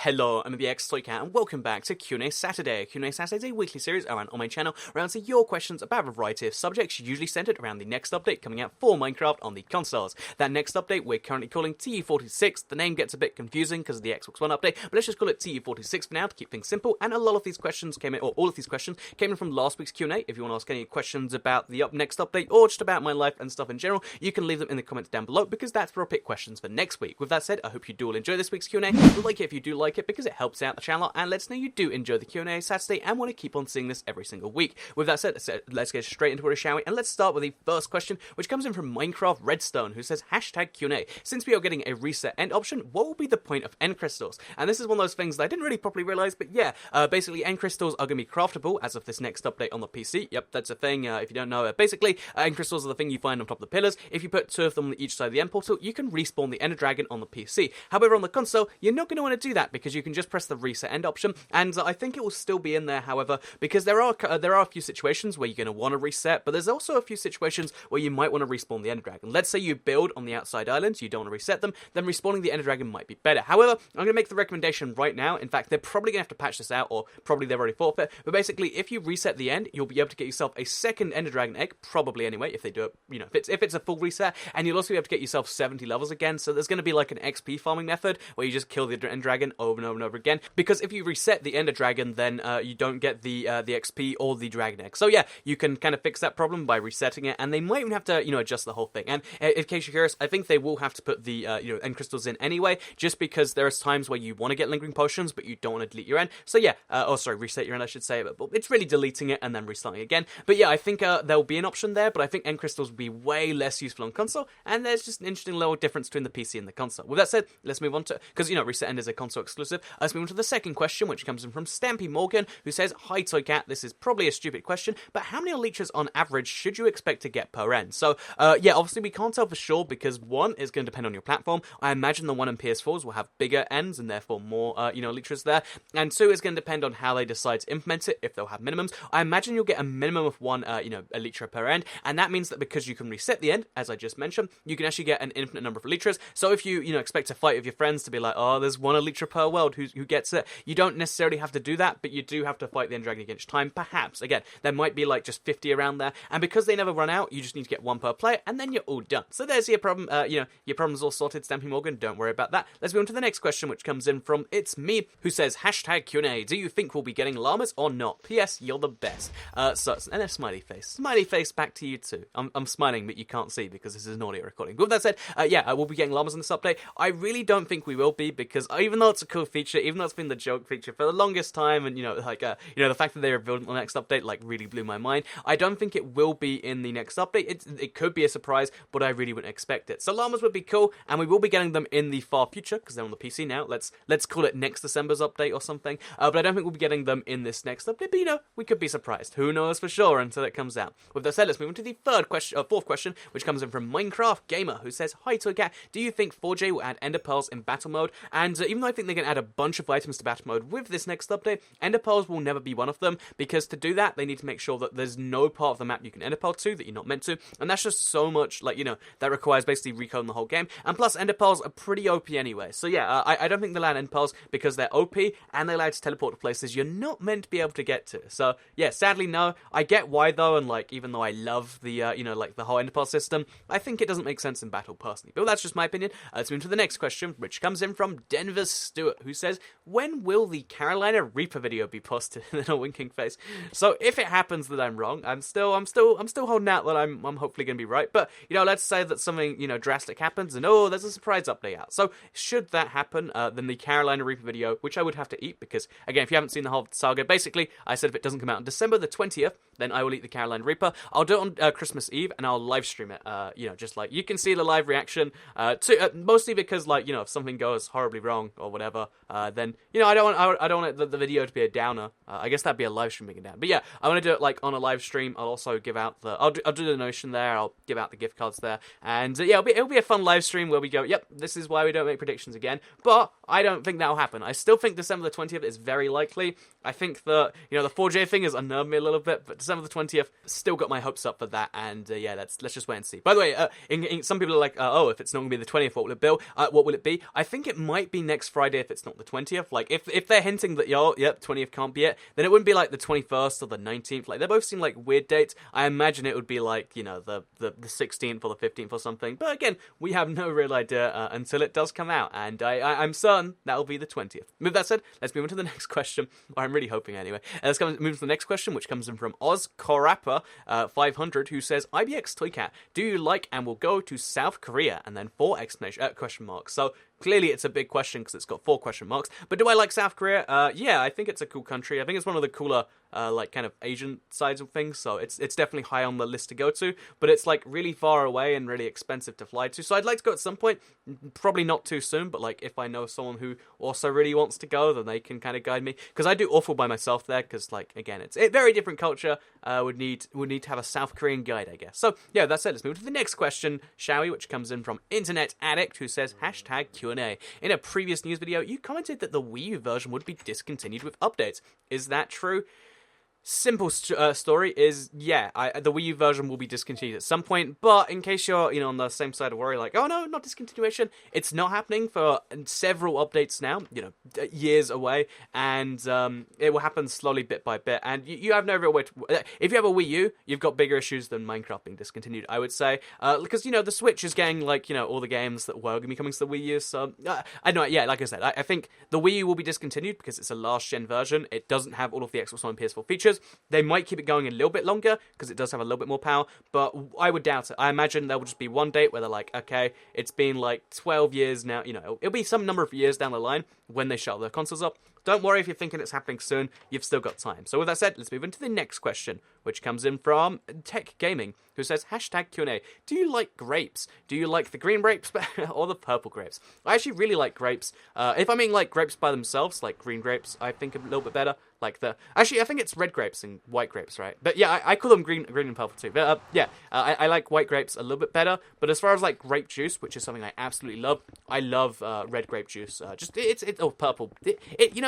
Hello, I'm the X-Toycat, and welcome back to QnA Saturday. QnA Saturday is a weekly series around on my channel where I answer your questions about a variety of subjects, usually centered around the next update coming out for Minecraft on the consoles. That next update we're currently calling TU46. The name gets a bit confusing because of the Xbox One update, but let's just call it TU46 for now to keep things simple. And a lot of these questions came in, or all of these questions came in from last week's Q&A. If you want to ask any questions about the next update or just about my life and stuff in general, you can leave them in the comments down below because that's where I'll pick questions for next week. With that said, I hope you do all enjoy this week's Q&A. Like it if you do like it because it helps out the channel and lets know you do enjoy the Q&A Saturday and want to keep on seeing this every single week. With that said, let's get straight into it, shall we? And let's start with the first question, which comes in from Minecraft Redstone, who says, #Q&A. Since we are getting a reset end option, what will be the point of end crystals? And this is one of those things that I didn't really properly realize, but yeah, basically end crystals are going to be craftable as of this next update on the PC. Yep, that's a thing. If you don't know, basically, end crystals are the thing you find on top of the pillars. If you put 2 of them on each side of the end portal, you can respawn the Ender Dragon on the PC. However, on the console, you're not going to want to do that because you can just press the reset end option, and I think it will still be in there, however, because there are a few situations where you're going to want to reset, but there's also a few situations where you might want to respawn the Ender Dragon. Let's say you build on the outside islands, you don't want to reset them, then respawning the Ender Dragon might be better. However, I'm going to make the recommendation right now. In fact, they're probably going to have to patch this out, or probably they've already forfeit, but basically, if you reset the end, you'll be able to get yourself a second Ender Dragon egg, probably anyway, if they do it, you know, if it's a full reset, and you'll also be able to get yourself 70 levels again, so there's going to be like an XP farming method, where you just kill the Ender Dragon over and over and over again, because if you reset the Ender Dragon, then you don't get the XP or the Dragon Egg. So yeah, you can kind of fix that problem by resetting it, and they might even have to, you know, adjust the whole thing. And in case you're curious, I think they will have to put the end crystals in anyway, just because there are times where you want to get lingering potions, but you don't want to delete your end. So yeah, reset your end, I should say, but it's really deleting it and then restarting again. But yeah, I think there'll be an option there, but I think end crystals will be way less useful on console, and there's just an interesting little difference between the PC and the console. With that said, let's move on to, because, you know, reset end is a console exclusive, let's move on to the second question, which comes in from Stampy Morgan, who says, "Hi Toycat, this is probably a stupid question, but how many leeches on average should you expect to get per end?" So, yeah, obviously we can't tell for sure because one, is going to depend on your platform. I imagine the one in PS4s will have bigger ends and therefore more, leeches there. And two, is going to depend on how they decide to implement it, if they'll have minimums. I imagine you'll get a minimum of one, a leecher per end, and that means that because you can reset the end, as I just mentioned, you can actually get an infinite number of leechers. So if you, expect to fight with your friends to be like, oh, there's one leecher per world who gets it, you don't necessarily have to do that, but you do have to fight the Ender Dragon against time, perhaps. Again, there might be like just 50 around there, and because they never run out, you just need to get one per player, and then you're all done. So there's your problem, your problem's all sorted, Stampy Morgan, don't worry about that. Let's move on to the next question, which comes in from It's Me, who says, #Q&A, do you think we'll be getting llamas or not? P.S. You're the best. And a smiley face. Smiley face back to you too. I'm smiling, but you can't see because this is an audio recording. But with that said, we'll be getting llamas in this update. I really don't think we will be, because even though it's a cool feature, even though it's been the joke feature for the longest time, and the fact that they revealed it in the next update like really blew my mind. I don't think it will be in the next update. It could be a surprise, but I really wouldn't expect it. So llamas would be cool, and we will be getting them in the far future because they're on the PC now. Let's call it next December's update or something. But I don't think we'll be getting them in this next update. But we could be surprised. Who knows for sure until it comes out. With that said, let's move on to the fourth question, which comes in from Minecraft Gamer, who says, "Hi Toycat, do you think 4J will add Ender Pearls in battle mode?" And even though I think they can add a bunch of items to battle mode with this next update, Ender Pearls will never be one of them, because to do that, they need to make sure that there's no part of the map you can Ender Pearl to that you're not meant to, and that's just so much, that requires basically recoding the whole game, and plus Ender Pearls are pretty OP anyway, so yeah, I don't think they'll add Ender Pearls because they're OP, and they allow you to teleport to places you're not meant to be able to get to, so yeah, sadly no. I get why though, and even though I love the, the whole Ender Pearl system, I think it doesn't make sense in battle personally, but that's just my opinion. Let's move to the next question, which comes in from Denver Stewart, who says, "When will the Carolina Reaper video be posted?" in a winking face. So if it happens that I'm wrong, I'm still holding out that I'm hopefully going to be right. But let's say that something drastic happens and there's a surprise update out. So should that happen, then the Carolina Reaper video, which I would have to eat because again, if you haven't seen the whole saga, basically I said if it doesn't come out on December the 20th, then I will eat the Carolina Reaper. I'll do it on Christmas Eve and I'll live stream it. Just like you can see the live reaction. Mostly because if something goes horribly wrong or whatever, then I don't want the video to be a downer. I guess that'd be a live stream being a downer. But yeah, I want to do it on a live stream. I'll also give out I'll do the donation there. I'll give out the gift cards there, and it'll be a fun live stream where we go, yep, this is why we don't make predictions again. But I don't think that'll happen. I still think December the 20th is very likely. I think that the 4J thing has unnerved me a little bit, but December the 20th still got my hopes up for that. And let's just wait and see. By the way, some people are like, if it's not going to be the 20th, what will it be? I think it might be next Friday if it's not the 20th. Like, if they're hinting that, 20th can't be it, then it wouldn't be like the 21st or the 19th. Like, they both seem like weird dates. I imagine it would be like, the 16th or the 15th or something. But again, we have no real idea until it does come out, and I'm certain that'll be the 20th. With that said, let's move on to the next question. Or I'm really hoping anyway. Let's move to the next question, which comes in from Oz Korappa 500, who says, IBX Toycat, do you like and will go to South Korea? And then 4 question marks. So clearly it's a big question because it's got 4 question marks. But do I like South Korea? Yeah, I think it's a cool country. I think it's one of the cooler kind of Asian sides of things, so it's definitely high on the list to go to, but it's like really far away and really expensive to fly to, so I'd like to go at some point, probably not too soon, but like if I know someone who also really wants to go, then they can kind of guide me, because I do awful by myself there, because like again, it's a very different culture, would need to have a South Korean guide, I guess. So yeah, that's it, let's move to the next question, shall we, which comes in from Internet Addict, who says, #QnA. In a previous news video, you commented that the Wii U version would be discontinued with updates. Is that true? Simple story is, yeah, the Wii U version will be discontinued at some point, but in case you're, on the same side of worry, like, oh no, not discontinuation, it's not happening for several updates now, years away, and it will happen slowly, bit by bit, and you have no real way to, if you have a Wii U, you've got bigger issues than Minecraft being discontinued, I would say, because, the Switch is getting, like, all the games that were going to be coming to the Wii U, so, I know, yeah, like I said, I think the Wii U will be discontinued because it's a last-gen version, it doesn't have all of the Xbox One and PS4 features. They might keep it going a little bit longer because it does have a little bit more power, but I would doubt it. I imagine there will just be one date where they're like, okay, it's been like 12 years now, it'll be some number of years down the line when they shut their consoles up. Don't worry if you're thinking it's happening soon, you've still got time. So with that said, let's move into the next question, which comes in from Tech Gaming, who says, #QnA, do you like grapes? Do you like the green grapes or the purple grapes? I actually really like grapes. If I mean like grapes by themselves, like green grapes, I think a little bit better. Actually, I think it's red grapes and white grapes, right? But yeah, I call them green and purple too. But yeah, I like white grapes a little bit better. But as far as like grape juice, which is something I absolutely love, I love red grape juice. Purple.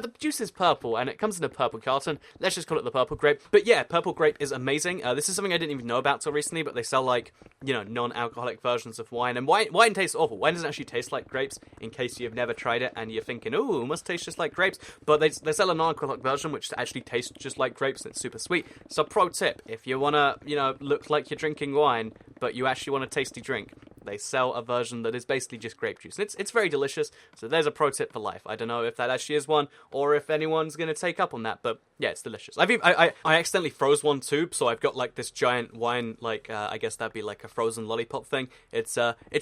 The juice is purple and it comes in a purple carton. Let's just call it the purple grape. But yeah, purple grape is amazing. This is something I didn't even know about till recently, but they sell like non-alcoholic versions of wine, and wine tastes awful. Wine doesn't actually taste like grapes. In case you've never tried it and you're thinking, oh, it must taste just like grapes, but they sell a non-alcoholic version which actually tastes just like grapes and it's super sweet. So pro tip, if you want to, look like you're drinking wine, but you actually want a tasty drink, they sell a version that is basically just grape juice. And it's very delicious, so there's a pro tip for life. I don't know if that actually is one, or if anyone's going to take up on that, but yeah, it's delicious. I accidentally froze one too, so I've got like this giant wine, like, I guess that'd be like a frozen lollipop thing. It's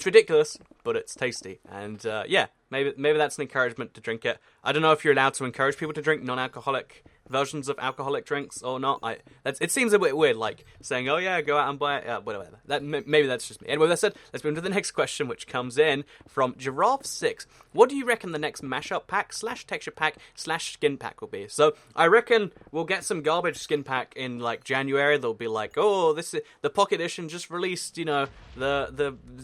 ridiculous, but it's tasty, and yeah, maybe that's an encouragement to drink it. I don't know if you're allowed to encourage people to drink non-alcoholic versions of alcoholic drinks or not. It seems a bit weird, like saying, "Oh yeah, go out and buy it." Whatever. Maybe that's just me. Anyway, that said, let's move on to the next question, which comes in from Giraffe6. What do you reckon the next mashup pack / texture pack / skin pack will be? So I reckon we'll get some garbage skin pack in like January. They'll be like, "Oh, this is the Pocket Edition just released, the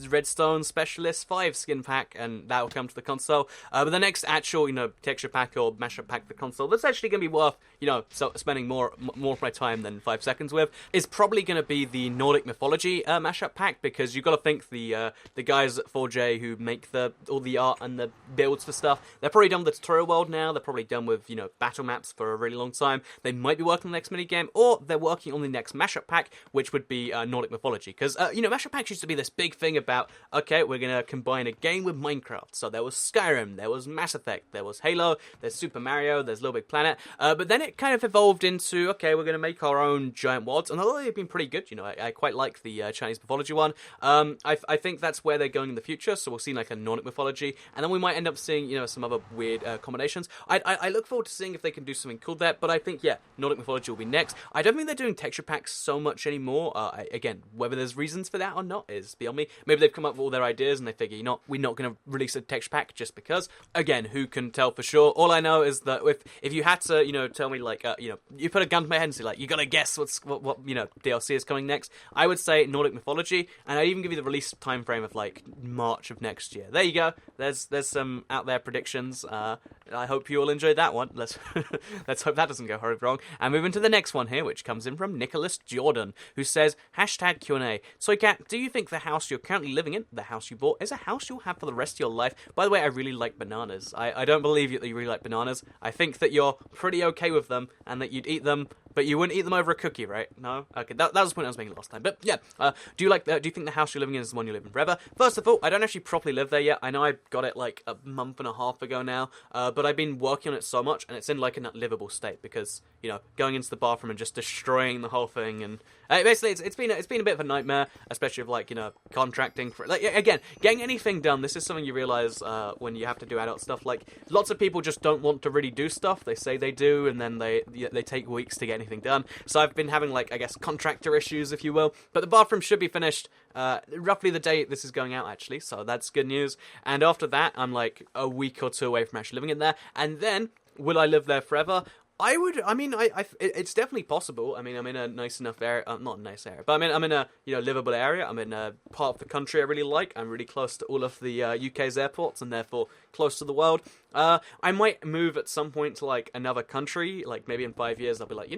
Redstone Specialist 5 skin pack," and that will come to the console. But the next actual, texture pack or mashup pack for the console that's actually going to be worth, so spending more of my time than 5 seconds with, is probably going to be the Nordic Mythology mashup pack, because you've got to think the guys at 4J who make all the art and the builds for stuff, they're probably done with the tutorial world now, they're probably done with, battle maps for a really long time, they might be working on the next minigame, or they're working on the next mashup pack, which would be Nordic Mythology, because, mashup packs used to be this big thing about, okay, we're going to combine a game with Minecraft, so there was Skyrim, there was Mass Effect, there was Halo, there's Super Mario, there's Little Big Planet, but then it kind of evolved into, okay, we're going to make our own giant worlds, and although they've been pretty good, I quite like the Chinese mythology one, I think that's where they're going in the future, so we'll see like a Nordic Mythology, and then we might end up seeing, some other weird combinations. I look forward to seeing if they can do something cool there, but I think, yeah, Nordic Mythology will be next. I don't think they're doing texture packs so much anymore. Again, whether there's reasons for that or not is beyond me. Maybe they've come up with all their ideas and they figure, we're not going to release a texture pack just because. Again, who can tell for sure? All I know is that if you had to, tell me me, like, you put a gun to my head and say, like, you gotta guess what DLC is coming next, I would say Nordic Mythology, and I'd even give you the release time frame of, like, March of next year. There you go. There's some out there predictions. I hope you all enjoyed that one. Let's hope that doesn't go horribly wrong. And move into the next one here, which comes in from Nicholas Jordan, who says, #QnA. Soycat, do you think the house you're currently living in, the house you bought, is a house you'll have for the rest of your life? By the way, I really like bananas. I don't believe that you really like bananas. I think that you're pretty okay with them, and that you'd eat them, but you wouldn't eat them over a cookie, right? No? Okay, that was the point I was making last time. But yeah, do you think the house you're living in is the one you live in forever? First of all, I don't actually properly live there yet. I know I got it like a month and a half ago now, but I've been working on it so much, and it's in like a livable state because, going into the bathroom and just destroying the whole thing, and basically it's been a bit of a nightmare, especially with like, contracting for, like, again, getting anything done. This is something you realize when you have to do adult stuff. Like, lots of people just don't want to really do stuff. They say they do, and then they take weeks to get anything done. So I've been having, like, I guess, contractor issues, if you will. But the bathroom should be finished roughly the day this is going out, actually. So that's good news. And after that, I'm like a week or two away from actually living in there. And then, will I live there forever? It's definitely possible. I mean, I'm in a nice enough area, not a nice area, but I'm in a, livable area. I'm in a part of the country I really like. I'm really close to all of the UK's airports, and therefore close to the world. I might move at some point to, like, another country, like, maybe in 5 years, I'll be like,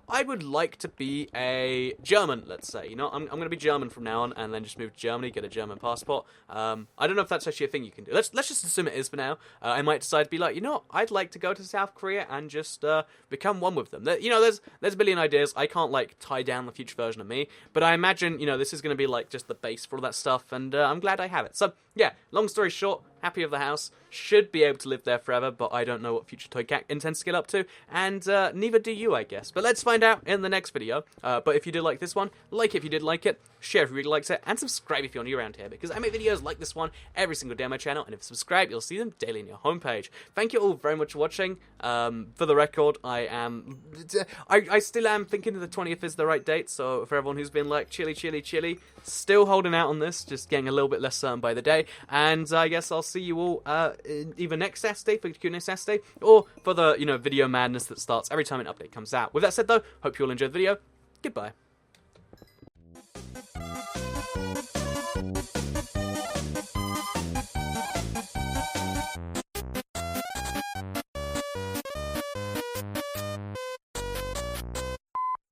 I would like to be a German, let's say. I'm going to be German from now on, and then just move to Germany, get a German passport. I don't know if that's actually a thing you can do. Let's just assume it is for now. I might decide to be like, I'd like to go to South Korea and just become one with them. There's a billion ideas. I can't, like, tie down the future version of me, but I imagine, this is going to be, like, just the base for all that stuff, and I'm glad I have it. So, yeah, long story short, happy with the house, should be able to live there forever, but I don't know what future Toy Cat intends to get up to, and neither do you, I guess. But let's find out in the next video. But if you did like this one, like it if you did like it, share if you really liked it, and subscribe if you're new around here, because I make videos like this one every single day on my channel, and if you subscribe, you'll see them daily on your homepage. Thank you all very much for watching. For the record, I still am thinking that the 20th is the right date, so for everyone who's been like, chilly, still holding out on this, just getting a little bit less certain by the day, and I guess I'll see you all either next Saturday for QnA Saturday, or for the, video madness that starts every time an update comes out. With that said though, hope you all enjoyed the video. Goodbye.